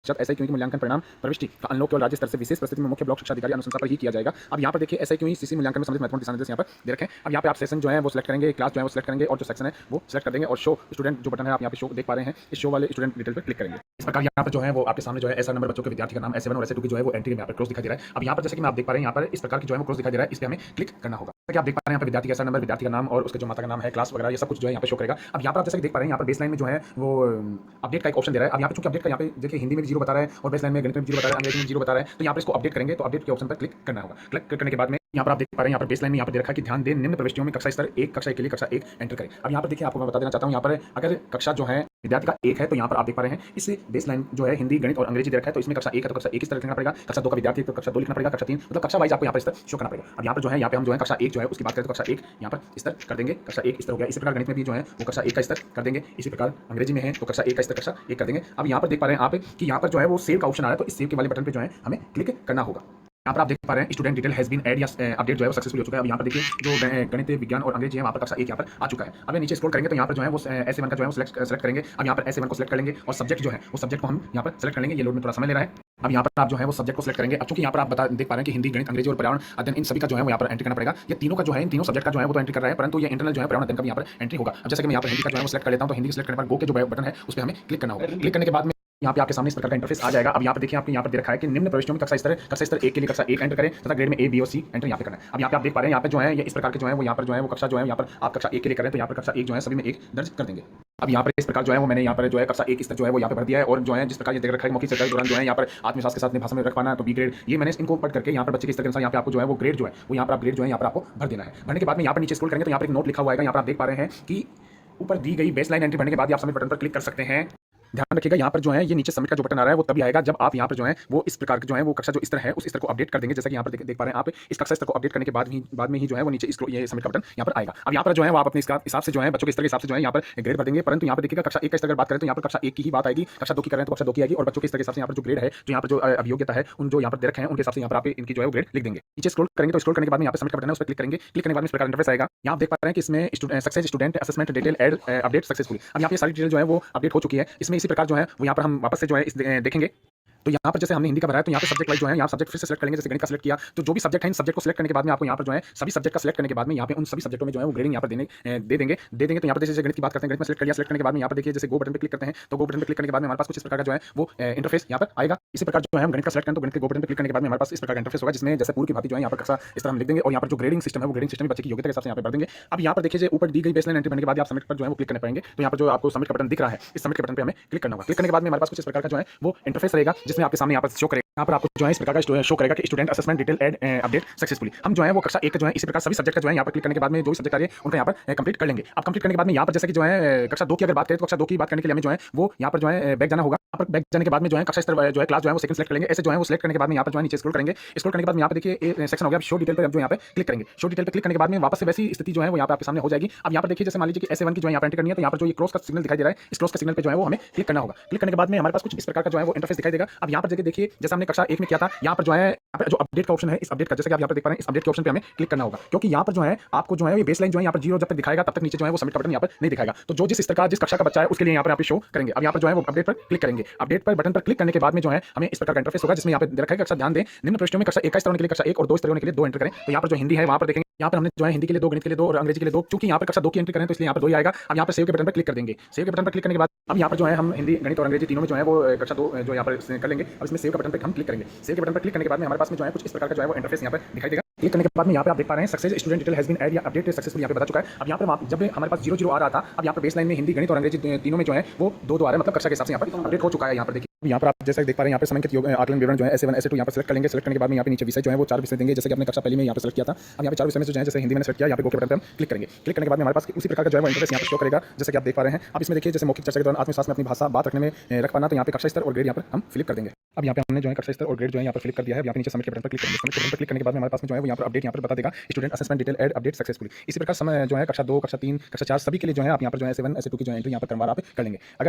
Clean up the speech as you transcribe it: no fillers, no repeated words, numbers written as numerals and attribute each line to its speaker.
Speaker 1: प्रतिशत एसआईक्यू की मूल्यांकन परिणाम प्रविष्टि का अनलॉक केवल राज्य स्तर से विशेष परिस्थिति में मुख्य ब्लॉक शिक्षा अधिकारी अनुशंसा पर ही किया जाएगा। अब यहाँ पर देखिए एसआईक्यू सीसी मूल्यांकन में संबंधित महत्वपूर्ण दिशानिर्देश यहाँ पर दे रखे हैं। अब यहाँ पे आप सेशन जो है वो सिलेक्ट करेंगे, क्लास जो है वो सिलेक्ट करेंगे और जो सेक्शन है वो सिलेक्ट कर देंगे और शो स्टूडेंट जो बटन है आप यहाँ पे शो देख पा रहे हैं, इस शो वाले स्टूडेंट डिटेल पर क्लिक करेंगे। इस प्रकार यहाँ पर जो है वो आपके सामने जो है ऐसा नंबर बच्चों के विद्यार्थी का नाम S7 और S2 की जो है वो एंट्री में यहाँ पर क्रॉस दिखाई दे रहा है। अब यहाँ पर जैसे कि मैं आप देख पा रहे हैं यहाँ पर इस प्रकार की जो है वो क्रॉस दिखाई दे रहा है, इस पे हमें क्लिक करना होगा। कि आप देख पा रहे हैं यहाँ पर विद्यार्थी का ऐसा नंबर, विद्यार्थी का नाम और उसके जो माता का नाम है, क्लास वगैरह ये सब कुछ जो है यहाँ पे शो करेगा। अब यहाँ पर आप जैसे कि देख पा रहे हैं यहाँ पर बेसलाइन में जो है वो अपडेट का एक ऑप्शन दे रहा है। अब यहाँ पे चूंकि अपडेट का यहाँ पे देखिए हिंदी में 0 बता रहा है और बेसलाइन में गणित में 0 बता रहा है, अंग्रेजी में 0 बता रहा है, तो यहाँ पर इसको अपडेट करेंगे तो अपडेट के ऑप्शन पर क्लिक करना होगा। क्लिक करने के बाद में यहाँ पर आप देख पा रहे हैं यहाँ पर बेसलाइन में यहाँ पर दे रखा है कि ध्यान दें निम्न प्रविष्टियों में कक्षा स्तर 1 कक्षा 1 के लिए कक्षा 1 एंटर करें। अब यहाँ पर देखिए आपको मैं बता देना चाहता हूँ यहाँ पर अगर कक्षा जो है विद्यार्थी का 1 है तो यहाँ पर आप देख पा रहे हैं इस बेसलाइन जो है हिंदी गणित और अंग्रेजी दे रखा है, तो इसमें कक्षा 1 है तो कक्षा 1 इस तरह लिखना पड़ेगा, कक्षा 2 का विद्यार्थी तो कक्षा 2 लिखना पड़ेगा, कक्षा 3 मतलब कक्षा वाइज आपको यहाँ पर स्तर शो करना पड़ेगा। अब यहाँ पर जो है यहाँ पे हम जो है कक्षा 1 जो है उसकी बात करें तो कक्षा 1 यहाँ पर स्तर कर देंगे, कक्षा 1 स्तर हो गया। इसी प्रकार गणित में भी जो है वो कक्षा 1 का स्तर कर देंगे, इसी प्रकार अंग्रेजी में है तो कक्षा 1 का स्तर कक्षा 1 कर देंगे। अब यहाँ पर देख पा रहे हैं आप कि यहाँ पर जो है वो सेव का ऑप्शन आ रहा है, तो इस सेव के वाले बटन पर जो है हमें क्लिक करना होगा। यहाँ पर आप देख पा रहे हैं student detail has been add या अपडेट जो है वो सक्सेसफुल हो चुका है। अब यहाँ पर देखिए जो गणित विज्ञान और अंग्रेजी है वहाँ पर कक्षा 1 यहाँ पर आ चुका है। अब नीचे स्क्रॉल करेंगे तो यहाँ पर जो है वो S7 का जो है वो सेलेक्ट करेंगे। अब यहाँ पर S7 को सेलेक्ट करेंगे और सब्जेक्ट जो है वो सब्जेक्ट को हम यहाँ पर सेलेक्ट कर लेंगे। ये लोड में थोड़ा समय ले रहा है। अब यहाँ पर आप जो है वो सब्जेक्ट को सेलेक्ट करेंगे। अब चूंकि यहाँ पर आप देख पा रहे हैं कि हिंदी गणित अंग्रेजी और पर्यावरण अध्ययन इन सभी का जो है वो यहाँ पर एंट्री करना पड़ेगा। ये तीनों का जो है इन तीनों सब्जेक्ट का जो है वो तो एंट्री कर रहा है, परंतु ये इंटरनल जो है पर्यावरण अध्ययन का भी यहाँ पर एंट्री होगा। अब जैसे कि मैं यहाँ पर हिंदी का जो है वो सेलेक्ट कर लेता हूँ तो हिंदी सेलेक्ट करने पर गो के जो बटन है उस पर हमें क्लिक करना होगा। क्लिक करने के बाद में यहाँ पे आपके सामने इस प्रकार का इंटरफेस आ जाएगा। अब यहाँ पर देखिए आपके यहाँ पर दे रखा है कि निम्न प्रविष्टियों में कक्षा स्तर 1 के लिए कक्षा 1 एंटर करें तथा ग्रेड में A B और C एंटर यहाँ पे करना है। अब यहाँ पे आप देख पा रहे हैं यहाँ पे जो है ये इस प्रकार के जो है वो यहाँ पर जो है वो कक्षा जो है यहाँ पर आप कक्षा 1 के लिए करें तो यहाँ पर कक्षा 1 जो है सभी में 1 दर्ज कर देंगे। अब यहाँ पर इस प्रकार जो है वो मैंने यहाँ पर जो है कक्षा 1 स्तर जो है वो यहाँ पे भर दिया है और जो है जिस प्रकार ये देख रखा है मौखिक चर्चा के दौरान जो है यहाँ पर आत्मविश्वास के साथ भाषा में रख पाना तो B ग्रेड, ये मैंने इनको पढ़ करके यहाँ पर बच्चे के स्तर के अनुसार यहाँ पे आपको जो है वो ग्रेड जो है वो यहाँ पर आप ग्रेड जो है यहाँ पर आपको भर देना है। भरने के बाद में यहाँ पर नीचे स्क्रॉल करेंगे तो यहाँ पर एक नोट लिखा हुआ है, यहाँ पर आप देख पा रहे हैं कि ऊपर दी गई बेसलाइन एंट्री भरने के बाद आप सबमिट बटन पर क्लिक कर सकते हैं। ध्यान रखिएगा यहाँ पर जो है ये नीचे सबमिट का जो बटन आ रहा है वो तभी आएगा जब आप यहाँ पर जो है वो इस प्रकार के जो है वो कक्षा जो स्तर है उस स्तर को अपडेट कर देंगे। जैसा कि यहाँ पर देख पा रहे हैं आप इस कक्षा स्तर को अपडेट करने के बाद में ही जो है वो नीचे ये सबमिट का बटन यहाँ पर आएगा। अब यहाँ पर जो है वो आप अपने हिसाब से जो है बच्चों के स्तर के हिसाब से जो है यहाँ पर ग्रेड भर देंगे। परंतु यहाँ पर देखिएगा कक्षा 1 का स्तर अगर बात करें तो यहाँ पर कक्षा 1 की ही बात आएगी, कक्षा 2 की करें तो कक्षा 2 की आएगी और बच्चों के स्तर के हिसाब से यहाँ पर जो ग्रेड है जो यहाँ पर जो अभियोग्यता है उन जो यहाँ पर दे रखे हैं उनके हिसाब से यहाँ पर आप इनकी जो है ग्रेड लिख देंगे। नीचे स्क्रॉल करेंगे तो स्क्रॉल करने के बाद में यहाँ पर सबमिट का बटन है उस पर क्लिक करेंगे। क्लिक करने के बाद में इस प्रकार इंटरफेस आएगा। यहाँ आप देख पा रहे हैं कि इसमें success student assessment detail add update successfully. अब यहाँ पे सारी डिटेल जो है वो अपडेट हो चुकी है। इसमें इसी प्रकार जो है वो यहाँ पर हम वापस से जो है देखेंगे तो यहाँ पर जैसे हमने हिंदी का भरा है तो यहाँ पे सब्जेक्ट वाइज जो है यहाँ सब्जेक्ट फिर से सेलेक्ट करेंगे। जैसे गणित का सेलेक्ट किया तो जो भी सब्जेक्ट है इन सब्जेक्ट को सेलेक्ट करने के बाद में आपको यहाँ पर जो है सभी सब्जेक्ट का सेलेक्ट करने के बाद में यहाँ पे उन सभी सब्जेक्टों में जो है वो ग्रेडिंग यहाँ पर दे देंगे। तो यहाँ पर जैसे गणित की बात करते हैं, गणित में सेलेक्ट किया, सेलेक्ट करने के बाद में यहाँ पर देखिए जैसे गो बटन पर क्लिक करते हैं तो गो बटन पर क्लिक करने के बाद में हमारे पास कुछ इस प्रकार का जो है वो इंटरफेस यहाँ पर आएगा। इसी प्रकार जो है हम गणित का सेलेक्ट करें तो गणित के गो बटन पर क्लिक करने के बाद में हमारे पास इस प्रकार का इंटरफेस होगा जिसमें जैसे पूर्व की भांति जो है यहाँ पर कक्षा इस तरह हम लिख देंगे और यहाँ पर जो ग्रेडिंग सिस्टम है वो ग्रेडिंग सिस्टम बच्चे की योग्यता के हिसाब से यहाँ पर भर देंगे। अब यहाँ पर देखिए ऊपर दी गई बेसलाइन एंट्री करने के बाद आप सबमिट पर जो है वो क्लिक करने पाएंगे। तो यहाँ पर जो आपको सबमिट का बटन दिख रहा है इस सबमिट के बटन पर हमें क्लिक करना होगा। क्लिक करने के बाद में हमारे पास कुछ इस प्रकार का जो है वो इंटरफेस रहेगा जिसमें आपके सामने यहाँ पर शो करेगा। यहाँ पर आपको जो है इस प्रकार का शो करेगा कि student assessment detail add update successfully. हम जो है वो कक्षा 1 का जो है इसी प्रकार सभी सब्जेक्ट का जो है यहाँ पर क्लिक करने के बाद में जो भी सब्जेक्ट आ रहे हैं उनका यहाँ पर कंप्लीट कर लेंगे। अब कंप्लीट करने के बाद में यहाँ पर जैसे कि जो है कक्षा 2 की अगर बात करें तो कक्षा 2 की बात करने के लिए हमें जो है वो यहाँ पर जो है बैक जाना होगा। यहाँ पर बैक जाने के बाद में जो है कक्षा स्तर जो है क्लास जो है वो सेकंड सेलेक्ट करेंगे। ऐसे जो है वो सेलेक्ट करने के बाद में यहाँ पर जो है नीचे स्क्रॉल करेंगे। स्क्रॉल करने के बाद में यहाँ पर देखिए सेक्शन हो गया शो डिटेल पर जो यहाँ पे क्लिक करेंगे। शो डिटेल पर क्लिक करने के बाद में वापस से वैसी स्थिति जो है वो यहाँ पे आपके सामने हो जाएगी। अब यहाँ पर देखिए जैसे मान लीजिए कि S7 की जो है यहाँ पर एंटर करनी है तो यहाँ पर जो ये क्रॉस का सिग्नल दिखाई दे रहा है इस क्रॉस का सिग्नल पे जो है वो हमें क्लिक करना होगा। क्लिक करने के बाद में हमारे पास कुछ इस प्रकार का जो है वो इंटरफेस दिखाई देगा। अब यहाँ पर देखिए जैसे हमने कक्षा 1 में किया था यहाँ पर जो है जो अपडेट का ऑप्शन है इस अपडेट का जैसे कि आप यहाँ पर देख पा रहे हैं इस अपडेट के ऑप्शन पे हमें क्लिक करना होगा क्योंकि यहाँ पर जो है आपको जो है ये बेसलाइन जो है यहाँ पर 0 जब तक दिखाएगा तब तक नीचे जो है वो सबमिट का बटन यहाँ पर नहीं दिखाएगा। तो जो जिस स्तर का जिस कक्षा का बच्चा है उसके लिए यहाँ पर आप शो करेंगे। अब यहाँ पर जो है वो अपडेट पर क्लिक करेंगे। अपडेट पर बटन पर क्लिक करने के बाद में जो है हमें इस प्रकार का इंटरफेस होगा जिसमें यहाँ पे दे रखा है कक्षा ध्यान दें निम्न प्रविष्टियों में कक्षा 1 का स्तर होने के लिए कक्षा 1 और 2 स्तर होने के लिए 2 एंटर करें। तो यहाँ पर जो हिंदी है वहाँ पर देखेंगे यहाँ पर हमने जो है हिंदी के लिए 2, गणित के लिए 2 और अंग्रेजी के लिए 2, क्योंकि यहाँ पर कक्षा 2 की एंट्री करें तो इसलिए यहाँ पर 2 ही आएगा। अब यहाँ पर सेव के बटन पर क्लिक कर देंगे। सेव के बटन पर क्लिक करने के बाद अब यहाँ पर जो है हम हिंदी गणित और अंग्रेजी तीनों में जो है वो कक्षा 2 जो यहाँ पर कर लेंगे। अब इसमें सेव के बटन पर हम क्लिक करेंगे। सेव के बटन पर क्लिक करने के बाद में हमारे पास में जो है कुछ इस प्रकार का जो है वो इंटरफेस यहाँ पर दिखाई देगा। क्लिक करने के बाद में यहाँ पे आप देख पा रहे हैं success student detail has been add या अपडेट सक्सेसफुल यहाँ पे बता चुका है। अब यहाँ पर जब हमारे पास 0 आ रहा था अब यहाँ पर बेसलाइन में हिंदी गणित और अंग्रेजी तीनों में जो है वो 2 आ रहा है, मतलब कक्षा के हिसाब से यहाँ पर अपडेट हो चुका है। यहाँ पर देखिए यहाँ पर आप जैसा देख पा रहे हैं यहाँ पर समंकित आकलन विवरण जो है S1 S2 यहाँ पर सेलेक्ट करेंगे। सेलेक्ट करने के बाद में यहाँ पे नीचे विषय जो है वो 4 विषय देंगे जैसे कि आपने कक्षा पहले में यहाँ पर सेलेक्ट किया था। अब यहाँ पे 4 विषय में जो है जैसे हिंदी में सेलेक्ट किया यहाँ पे गो के बटन पर हम क्लिक करेंगे। क्लिक करने के बाद में हमारे पास उसी प्रकार का जो है वो इंटरफेस यहाँ पर शो करेगा जैसे कि आप देख पा रहे हैं। अब इसमें देखिए जैसे मौखिक चर्चा के दौरान आत्मविश्वास में अपनी भाषा बात रखने में रख पाना तो यहाँ पे कक्षा स्तर और ग्रेड यहाँ पर हम फिलिप कर देंगे। अब यहाँ पे हमने जो है कक्षा स्तर और ग्रेड जो है यहाँ पर फिलिप कर दिया है। यहाँ पे नीचे सबमिट के बटन पर क्लिक करेंगे। सबमिट के बटन पर क्लिक करने के बाद में हमारे पास में जो है वो यहाँ पर अपडेट यहाँ पर बता देगा student assessment detail add update successfully. इसी प्रकार समय जो है कक्षा 2, कक्षा 3, कक्षा 4 सभी के लिए जो है आप यहाँ पर जो है S1 S2 की जो एंट्री यहाँ पर क्रमवार आप कर लेंगे। अगर